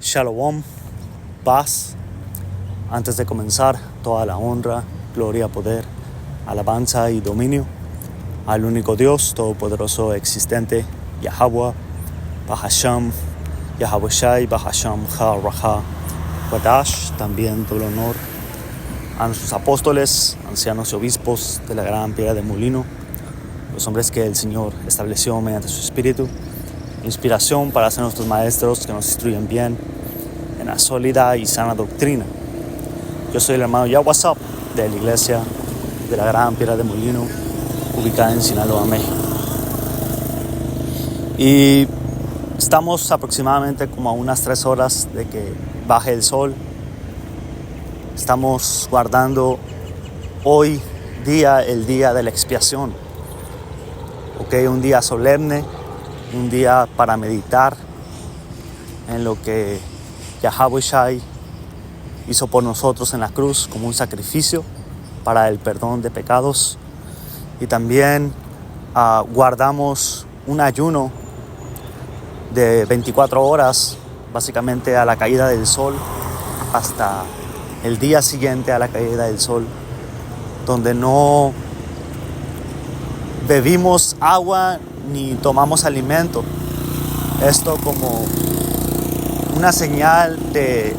Shalom, paz. Antes de comenzar, toda la honra, gloria, poder, alabanza y dominio al único Dios todopoderoso existente, Yahweh, Bahasham, Yahweh Shai, Bahasham, Ha-Raha, Wadash. También todo el honor a nuestros apóstoles, ancianos y obispos de la gran piedra de molino, los hombres que el Señor estableció mediante su Espíritu, inspiración para ser nuestros maestros que nos instruyen bien en la sólida y sana doctrina. Yo soy el hermano Yawasap de la iglesia de la gran piedra de molino, ubicada en Sinaloa, México. Y estamos aproximadamente como a unas 3 horas de que baje el sol. Estamos guardando hoy día, el día de la expiación. Un día solemne, un día para meditar en lo que Yahweh Shai hizo por nosotros en la cruz como un sacrificio para el perdón de pecados. Y también guardamos un ayuno de 24 horas, básicamente a la caída del sol, hasta el día siguiente a la caída del sol, donde no bebimos agua ni tomamos alimento. Esto como una señal de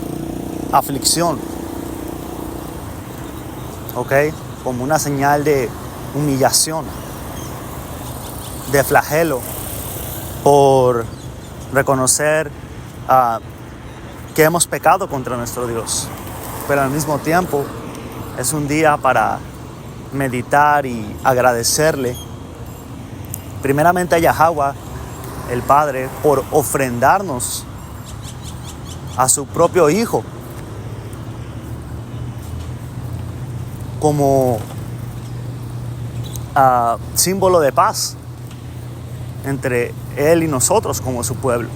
aflicción, como una señal de humillación, de flagelo, por reconocer que hemos pecado contra nuestro Dios. Pero al mismo tiempo es un día para meditar y agradecerle primeramente a Yahweh, el Padre, por ofrendarnos a su propio Hijo como símbolo de paz entre Él y nosotros como su pueblo.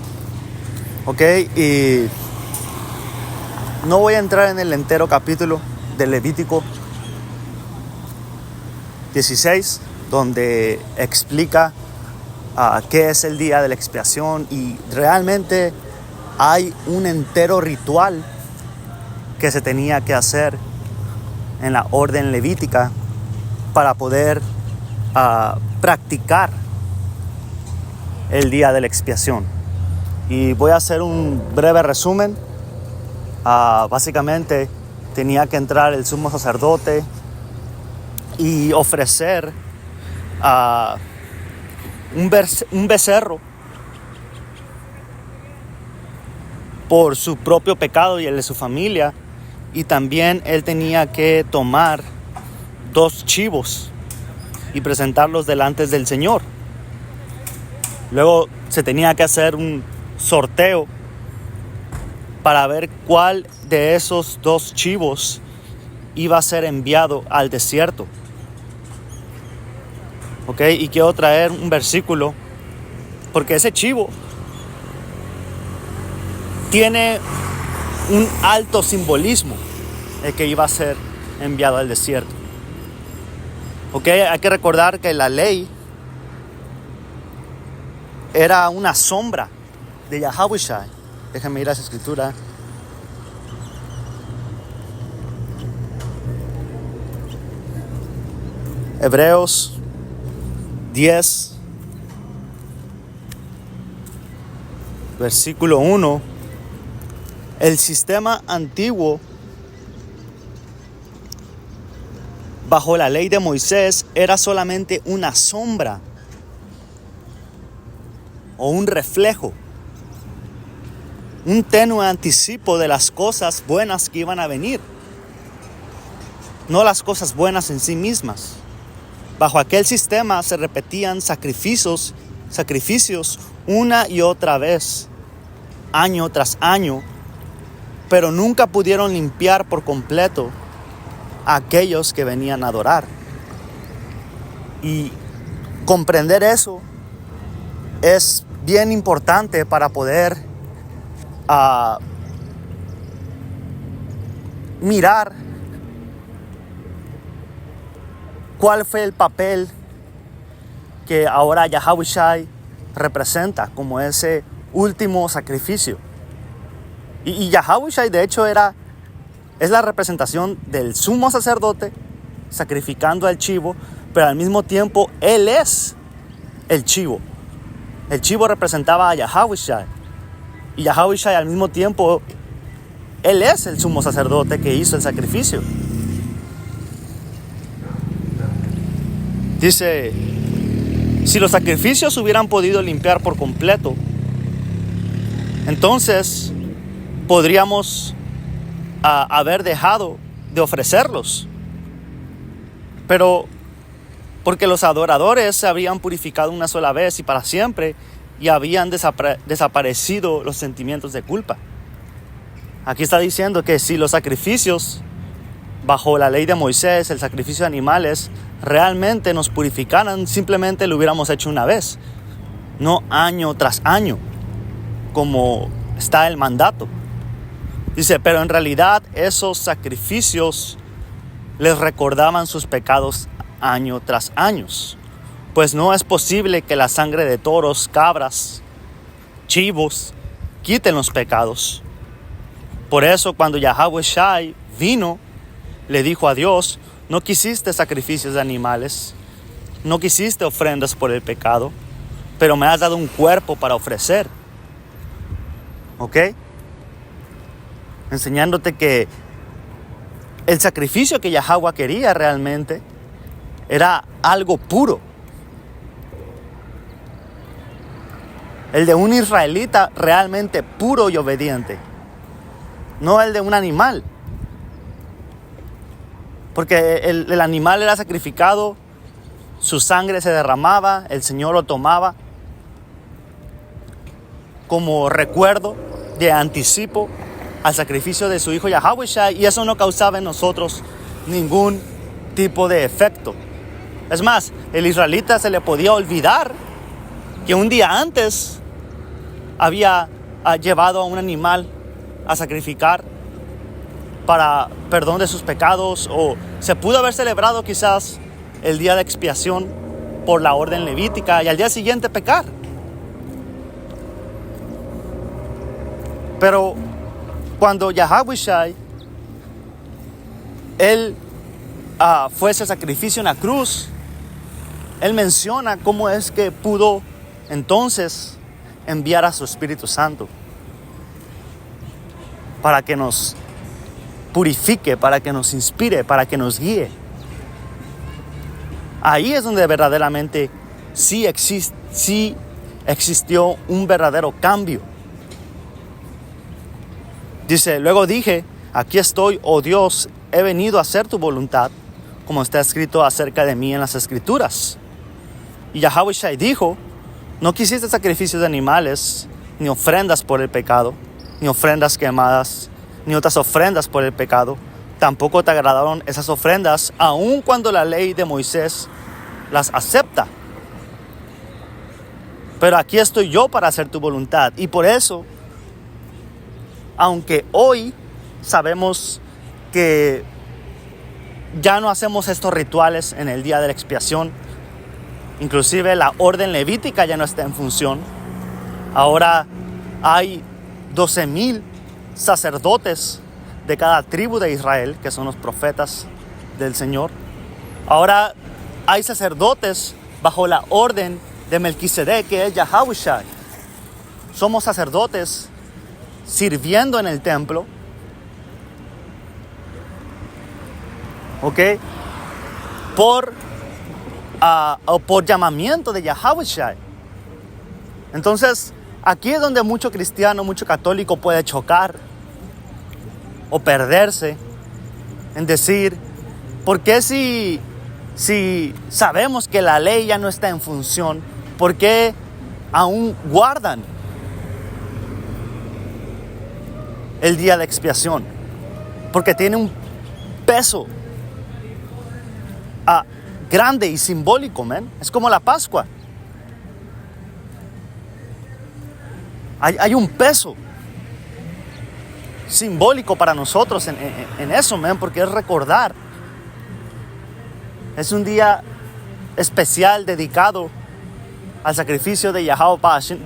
Y no voy a entrar en el entero capítulo de Levítico 16, donde explica qué es el día de la expiación, y realmente hay un entero ritual que se tenía que hacer en la orden levítica para poder practicar el día de la expiación. Y voy a hacer un breve resumen. Básicamente tenía que entrar el sumo sacerdote y ofrecer un becerro por su propio pecado y el de su familia. Y también él tenía que tomar 2 chivos y presentarlos delante del Señor. Luego se tenía que hacer un sorteo para ver cuál de esos 2 chivos iba a ser enviado al desierto. Y quiero traer un versículo, porque ese chivo tiene un alto simbolismo, el que iba a ser enviado al desierto. Hay que recordar que la ley era una sombra de Yahweh Shai. Déjenme ir a esa escritura. Hebreos 10, versículo 1. El sistema antiguo bajo la ley de Moisés era solamente una sombra o un reflejo, un tenue anticipo de las cosas buenas que iban a venir, no las cosas buenas en sí mismas. Bajo aquel sistema se repetían sacrificios una y otra vez, año tras año, pero nunca pudieron limpiar por completo a aquellos que venían a adorar. Y comprender eso es bien importante para poder mirar cuál fue el papel que ahora Yahweh Shai representa como ese último sacrificio. Y Yahawashi, de hecho, es la representación del sumo sacerdote sacrificando al chivo, pero al mismo tiempo Él es el chivo. El chivo representaba a Yahawashi. Y Yahawashi al mismo tiempo, Él es el sumo sacerdote que hizo el sacrificio. Dice, si los sacrificios hubieran podido limpiar por completo, entonces podríamos haber dejado de ofrecerlos. Pero porque los adoradores se habrían purificado una sola vez y para siempre, y habían desaparecido los sentimientos de culpa. Aquí está diciendo que si los sacrificios bajo la ley de Moisés, el sacrificio de animales, realmente nos purificaran, simplemente lo hubiéramos hecho una vez, no año tras año, como está el mandato. Dice, pero en realidad esos sacrificios les recordaban sus pecados año tras año, pues no es posible que la sangre de toros, cabras, chivos quiten los pecados. Por eso cuando Yahawashi vino, le dijo a Dios, no quisiste sacrificios de animales, no quisiste ofrendas por el pecado, pero me has dado un cuerpo para ofrecer. ¿Ok? Enseñándote que el sacrificio que Yahweh quería realmente era algo puro. El de un israelita realmente puro y obediente, no el de un animal. Porque el animal era sacrificado, su sangre se derramaba, el Señor lo tomaba como recuerdo de anticipo al sacrificio de su hijo Yahawashi, y eso no causaba en nosotros ningún tipo de efecto. Es más, el israelita se le podía olvidar que un día antes había llevado a un animal a sacrificar para perdón de sus pecados, o se pudo haber celebrado quizás el día de expiación por la orden levítica y al día siguiente pecar. Pero cuando Yahawashi, Él fue ese sacrificio en la cruz, Él menciona cómo es que pudo entonces enviar a su Espíritu Santo para que nos purifique, para que nos inspire, para que nos guíe. Ahí es donde verdaderamente sí existió un verdadero cambio. Dice, luego dije, aquí estoy, oh Dios, he venido a hacer tu voluntad, como está escrito acerca de mí en las Escrituras. Y Yahawashi dijo, no quisiste sacrificios de animales, ni ofrendas por el pecado, ni ofrendas quemadas, ni otras ofrendas por el pecado. Tampoco te agradaron esas ofrendas, aun cuando la ley de Moisés las acepta. Pero aquí estoy yo para hacer tu voluntad. Y por eso, aunque hoy sabemos que ya no hacemos estos rituales en el día de la expiación, inclusive la orden levítica ya no está en función. Ahora hay 12,000 sacerdotes de cada tribu de Israel, que son los profetas del Señor. Ahora hay sacerdotes bajo la orden de Melquisedec, que es Yahawashi. Somos sacerdotes sirviendo en el templo, ¿ok? Por llamamiento de Yahawashi. Entonces, aquí es donde mucho cristiano, mucho católico puede chocar o perderse en decir, ¿por qué si sabemos que la ley ya no está en función, por qué aún guardan el día de expiación? Porque tiene un peso grande y simbólico, man. Es como la Pascua. Hay un peso simbólico para nosotros en eso, man, porque es recordar. Es un día especial dedicado al sacrificio de Yahawashi,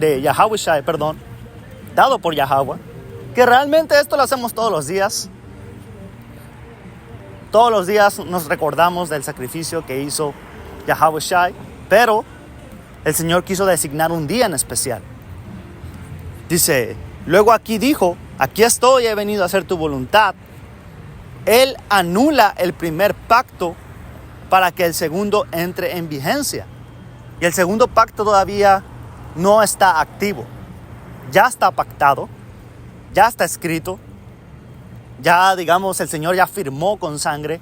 dado por Yahweh, Que realmente esto lo hacemos todos los días. Todos los días nos recordamos del sacrificio que hizo Yahweh Shai, pero el Señor quiso designar un día en especial. Dice, luego aquí dijo, aquí estoy, he venido a hacer tu voluntad. Él anula el primer pacto para que el segundo entre en vigencia. Y el segundo pacto todavía no está activo. Ya está pactado, ya está escrito. Ya, digamos, el Señor ya firmó con sangre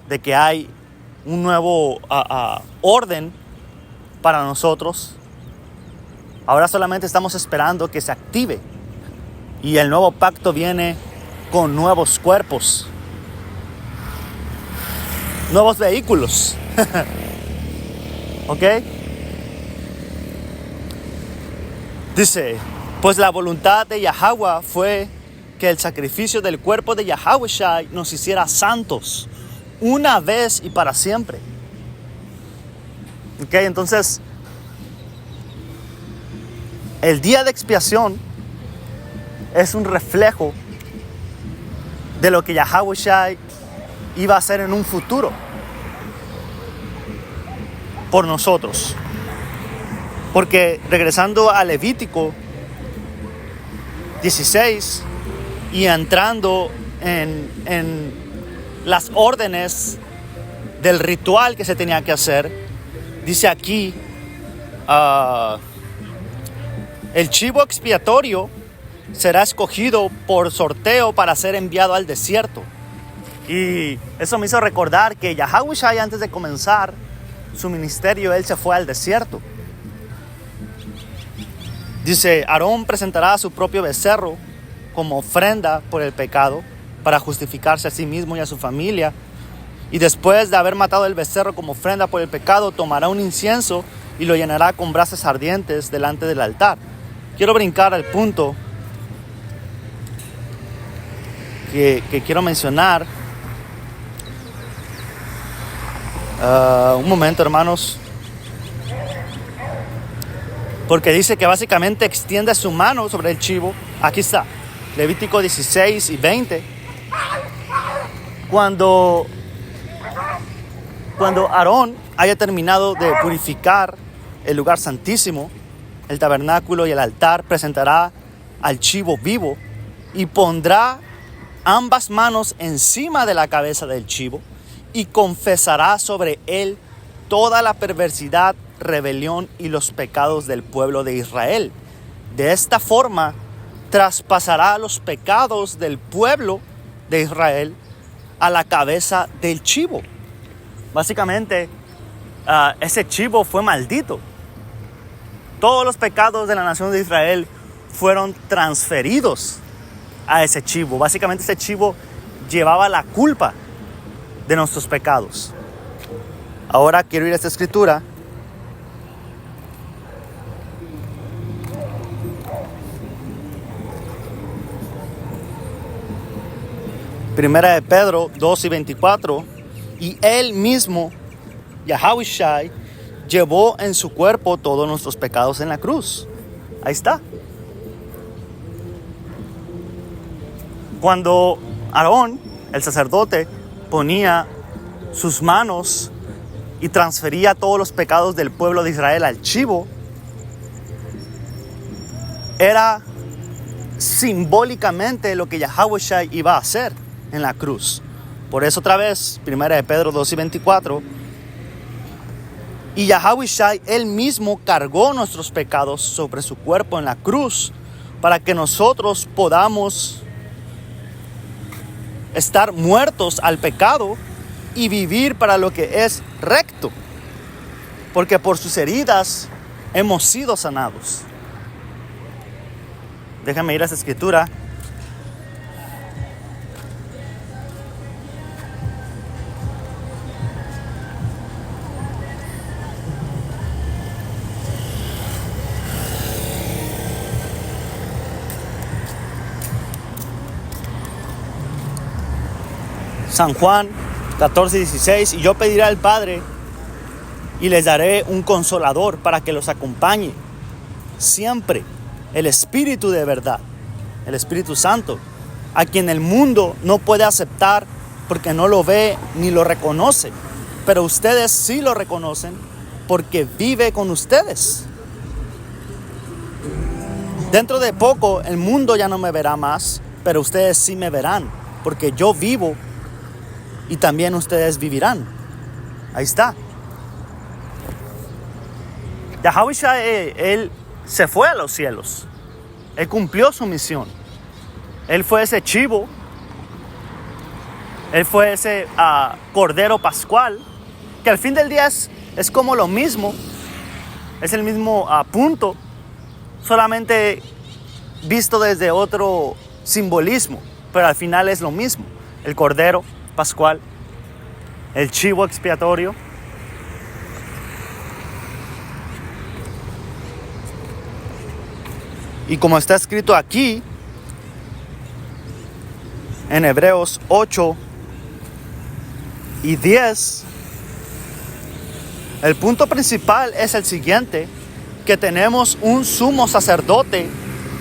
de que hay un nuevo orden para nosotros. Ahora solamente estamos esperando que se active. Y el nuevo pacto viene con nuevos cuerpos, nuevos vehículos. ¿Ok? Dice, pues la voluntad de Yahweh fue que el sacrificio del cuerpo de Yahweh Shai nos hiciera santos una vez y para siempre. ¿Ok? Entonces, el día de expiación es un reflejo de lo que Yahweh Shai iba a hacer en un futuro por nosotros. Porque regresando a Levítico 16 y entrando en las órdenes del ritual que se tenía que hacer, dice aquí, el chivo expiatorio será escogido por sorteo para ser enviado al desierto. Y eso me hizo recordar que Yahweh Shai, antes de comenzar su ministerio, él se fue al desierto. Dice, Aarón presentará su propio becerro como ofrenda por el pecado para justificarse a sí mismo y a su familia. Y después de haber matado el becerro como ofrenda por el pecado, tomará un incienso y lo llenará con brasas ardientes delante del altar. Quiero brincar al punto que quiero mencionar. Un momento, hermanos. Porque dice que básicamente extiende su mano sobre el chivo. Aquí está, Levítico 16 y 20. Cuando Aarón haya terminado de purificar el lugar santísimo, el tabernáculo y el altar, presentará al chivo vivo y pondrá ambas manos encima de la cabeza del chivo y confesará sobre él toda la perversidad, rebelión y los pecados del pueblo de Israel. De esta forma traspasará los pecados del pueblo de Israel a la cabeza del chivo. Básicamente, ese chivo fue maldito. Todos los pecados de la nación de Israel fueron transferidos a ese chivo. Básicamente ese chivo llevaba la culpa de nuestros pecados. Ahora quiero ir a esta escritura. Primera de Pedro 2 y 24. Y él mismo, Yahweh Shai, llevó en su cuerpo todos nuestros pecados en la cruz. Ahí está. Cuando Aarón, el sacerdote, ponía sus manos y transfería todos los pecados del pueblo de Israel al chivo, era simbólicamente lo que Yahweh Shai iba a hacer en la cruz. Por eso otra vez, Primera de Pedro 2 y 24, y Yahweh Shai, él mismo cargó nuestros pecados sobre su cuerpo en la cruz para que nosotros podamos estar muertos al pecado y vivir para lo que es recto, porque por sus heridas hemos sido sanados. Déjame ir a esa escritura. San Juan 14:16, y yo pediré al Padre y les daré un consolador para que los acompañe siempre, el Espíritu de verdad. el Espíritu Santo, a quien el mundo no puede aceptar porque no lo ve ni lo reconoce, pero ustedes sí lo reconocen porque vive con ustedes. Dentro de poco el mundo ya no me verá más, pero ustedes sí me verán, porque yo vivo y también ustedes vivirán. Ahí está. Yahawashi, él se fue a los cielos. Él cumplió su misión. Él fue ese chivo. Él fue ese cordero pascual, que al fin del día es como lo mismo. Es el mismo punto, solamente visto desde otro simbolismo, pero al final es lo mismo. El cordero pascual, el chivo expiatorio. Y como está escrito aquí, en Hebreos 8 y 10, el punto principal es el siguiente: que tenemos un sumo sacerdote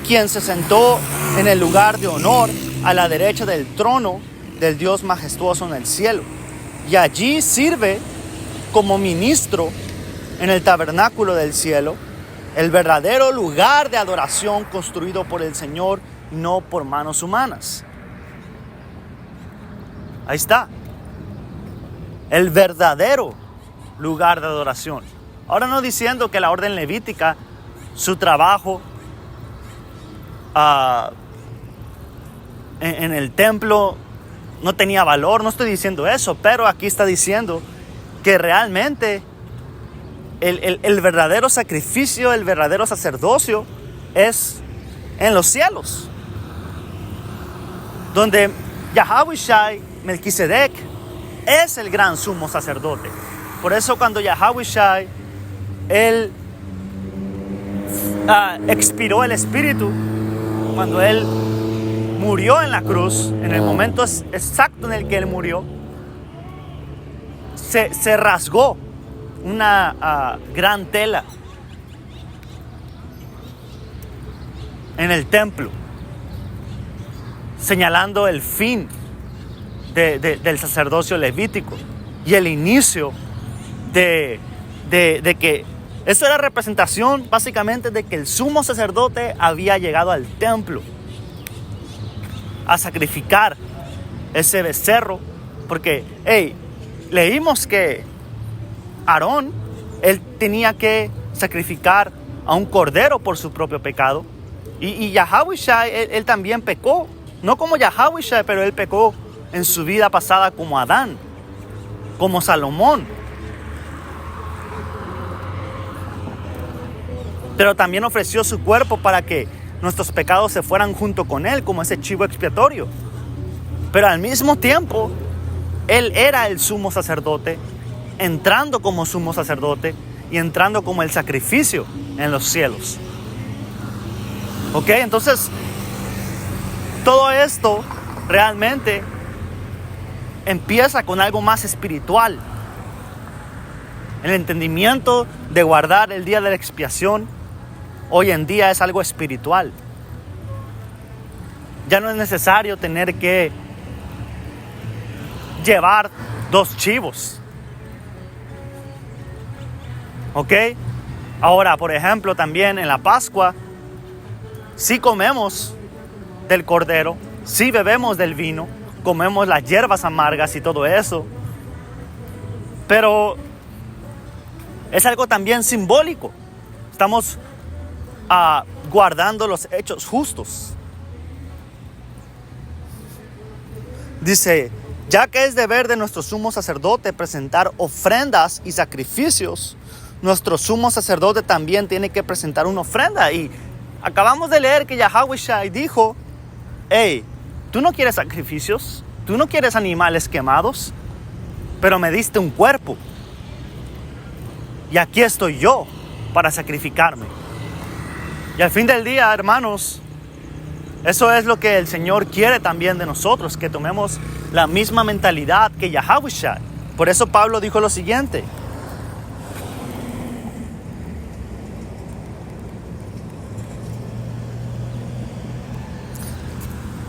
quien se sentó en el lugar de honor a la derecha del trono del Dios majestuoso en el cielo, y allí sirve como ministro en el tabernáculo del cielo, el verdadero lugar de adoración construido por el Señor, no por manos humanas. Ahí está. El verdadero lugar de adoración. Ahora, no diciendo que la orden levítica, su trabajo en el templo no tenía valor, no estoy diciendo eso, pero aquí está diciendo que realmente el verdadero sacrificio, el verdadero sacerdocio es en los cielos, donde Yahawashi, Melquisedec, es el gran sumo sacerdote. Por eso cuando Yahawashi, él expiró el espíritu, cuando él murió en la cruz, en el momento exacto en el que él murió, se rasgó una gran tela en el templo, señalando el fin del sacerdocio levítico y el inicio de que eso era representación básicamente de que el sumo sacerdote había llegado al templo a sacrificar ese becerro, porque leímos que Aarón, él tenía que sacrificar a un cordero por su propio pecado, y Yahawashi, él también pecó, no como Yahawashi, pero él pecó en su vida pasada como Adán, como Salomón, pero también ofreció su cuerpo para que nuestros pecados se fueran junto con él, como ese chivo expiatorio. Pero al mismo tiempo, él era el sumo sacerdote, entrando como sumo sacerdote y entrando como el sacrificio en los cielos. ¿Ok? Entonces, todo esto realmente empieza con algo más espiritual. El entendimiento de guardar el día de la expiación hoy en día es algo espiritual. Ya no es necesario tener que llevar 2 chivos. ¿Ok? Ahora, por ejemplo, también en la Pascua, sí comemos del cordero, sí bebemos del vino, comemos las hierbas amargas y todo eso, pero es algo también simbólico. Estamos guardando los hechos justos. Dice: ya que es deber de nuestro sumo sacerdote presentar ofrendas y sacrificios, nuestro sumo sacerdote también tiene que presentar una ofrenda. Y acabamos de leer que Yahawashi dijo: tú no quieres sacrificios, tú no quieres animales quemados, pero me diste un cuerpo, y aquí estoy yo para sacrificarme. Y al fin del día, hermanos, eso es lo que el Señor quiere también de nosotros, que tomemos la misma mentalidad que Yahawashi. Por eso Pablo dijo lo siguiente: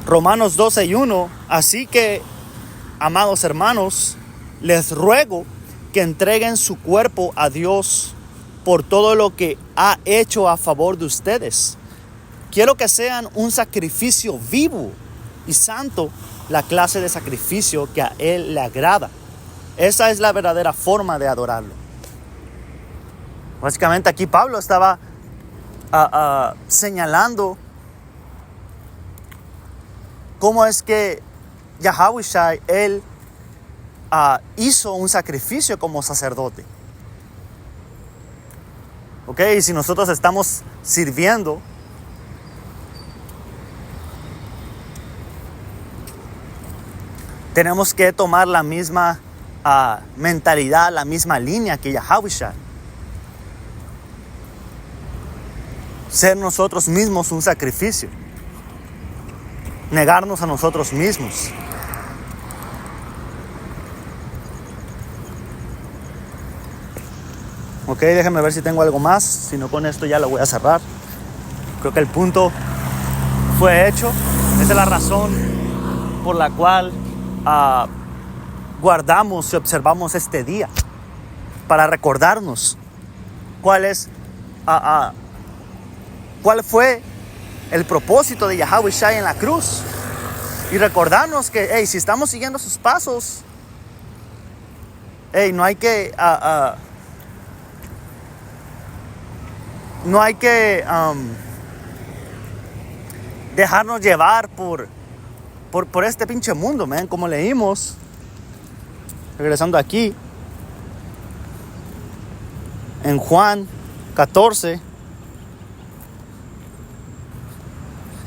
Romanos 12:1, así que, amados hermanos, les ruego que entreguen su cuerpo a Dios por todo lo que ha hecho a favor de ustedes. Quiero que sean un sacrificio vivo y santo, la clase de sacrificio que a Él le agrada. Esa es la verdadera forma de adorarlo. Básicamente aquí Pablo estaba señalando cómo es que Yahawashi, Él hizo un sacrificio como sacerdote. ¿Ok? Y si nosotros estamos sirviendo, tenemos que tomar la misma mentalidad, la misma línea que Yahawashi. Ser nosotros mismos un sacrificio. Negarnos a nosotros mismos. Ok, déjenme ver si tengo algo más. Si no, con esto ya lo voy a cerrar. Creo que el punto fue hecho. Esa es la razón por la cual guardamos y observamos este día. Para recordarnos cuál fue el propósito de Yahawashi en la cruz. Y recordarnos que, si estamos siguiendo sus pasos, no hay que... no hay que dejarnos llevar por este pinche mundo, man. Como leímos, regresando aquí, en Juan 14.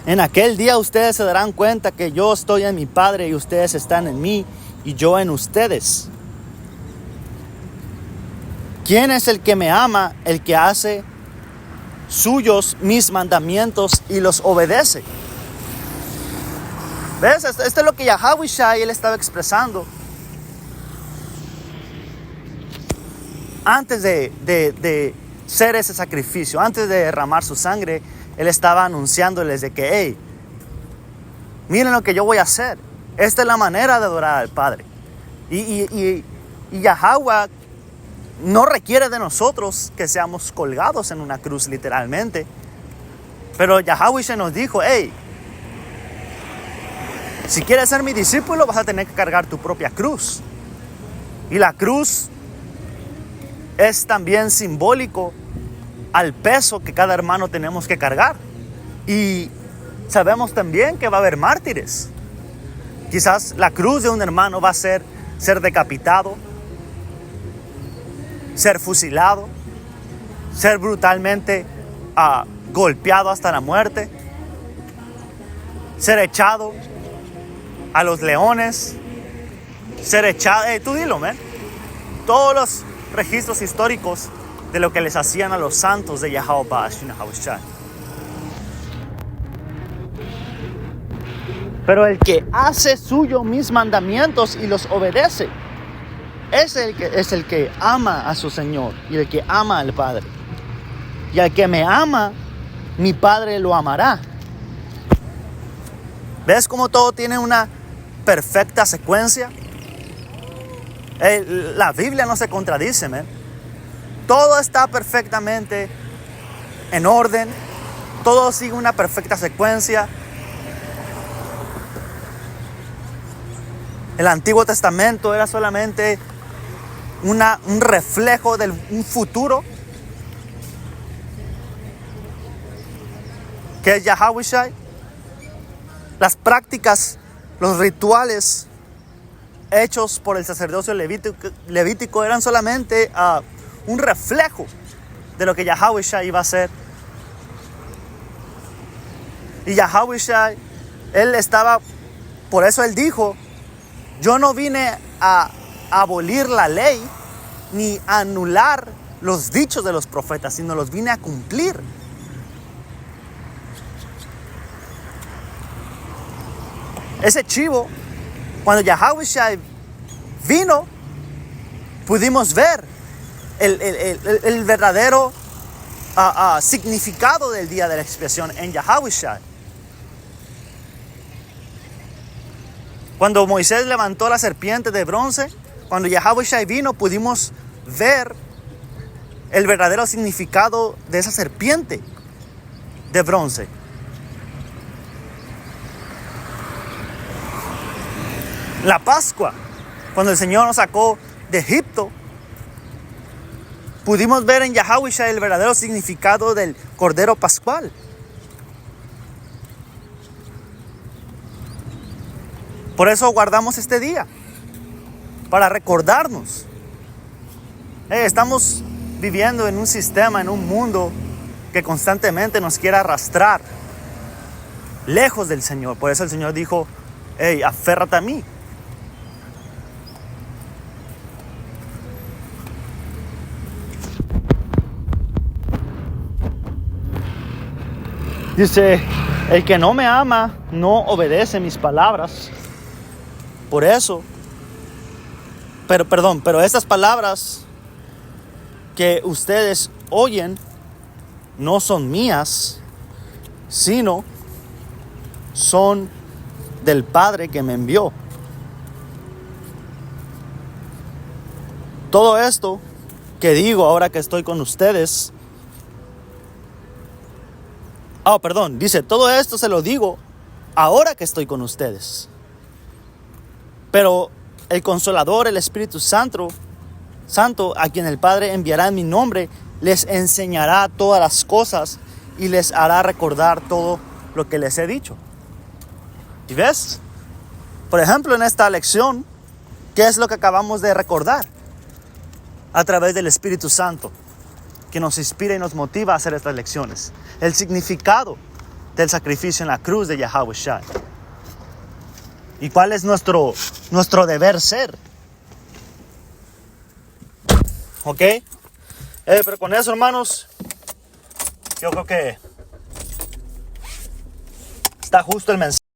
En aquel día ustedes se darán cuenta que yo estoy en mi Padre y ustedes están en mí y yo en ustedes. ¿Quién es el que me ama? El que hace suyos mis mandamientos y los obedece. ¿Ves? Esto es lo que Yahawashi él estaba expresando antes de ser ese sacrificio, antes de derramar su sangre. Él estaba anunciándoles de que, miren lo que yo voy a hacer. Esta es la manera de adorar al Padre. Y Yahweh no requiere de nosotros que seamos colgados en una cruz literalmente. Pero Yahawashi nos dijo, si quieres ser mi discípulo vas a tener que cargar tu propia cruz. Y la cruz es también simbólico al peso que cada hermano tenemos que cargar. Y sabemos también que va a haber mártires. Quizás la cruz de un hermano va a ser decapitado, ser fusilado, ser brutalmente golpeado hasta la muerte, ser echado a los leones, ser echado, tú dilo, man. Todos los registros históricos de lo que les hacían a los santos de Yahweh. Pero el que hace suyo mis mandamientos y los obedece, es el que ama a su Señor y el que ama al Padre. Y al que me ama, mi Padre lo amará. ¿Ves cómo todo tiene una perfecta secuencia? La Biblia no se contradice, man. Todo está perfectamente en orden. Todo sigue una perfecta secuencia. El Antiguo Testamento era solamente un reflejo de un futuro que es Yahawashi. Las prácticas, los rituales hechos por el sacerdocio levítico eran solamente un reflejo de lo que Yahawashi iba a hacer. Y Yahawashi, por eso él dijo, yo no vine a abolir la ley ni a anular los dichos de los profetas, sino los vine a cumplir. Ese chivo, cuando Yahawashi vino, pudimos ver el verdadero significado del día de la expiación en Yahawashi. Cuando Moisés levantó la serpiente de bronce, cuando Yahweh Shai vino, pudimos ver el verdadero significado de esa serpiente de bronce. La Pascua, cuando el Señor nos sacó de Egipto, pudimos ver en Yahweh Shai el verdadero significado del Cordero Pascual. Por eso guardamos este día, para recordarnos. Estamos viviendo en un sistema, en un mundo que constantemente nos quiere arrastrar lejos del Señor. Por eso el Señor dijo, hey, aférrate a mí. Dice, el que no me ama no obedece mis palabras. Por eso, pero estas palabras que ustedes oyen no son mías, sino son del Padre que me envió. Todo esto que digo ahora que estoy con ustedes, dice, todo esto se lo digo ahora que estoy con ustedes. Pero el Consolador, el Espíritu Santo, a quien el Padre enviará en mi nombre, les enseñará todas las cosas y les hará recordar todo lo que les he dicho. ¿Y ves? Por ejemplo, en esta lección, ¿qué es lo que acabamos de recordar? A través del Espíritu Santo, que nos inspira y nos motiva a hacer estas lecciones. El significado del sacrificio en la cruz de Yahweh Shai. ¿Y cuál es nuestro deber ser? ¿Ok? Pero con eso, hermanos, yo creo que está justo el mensaje.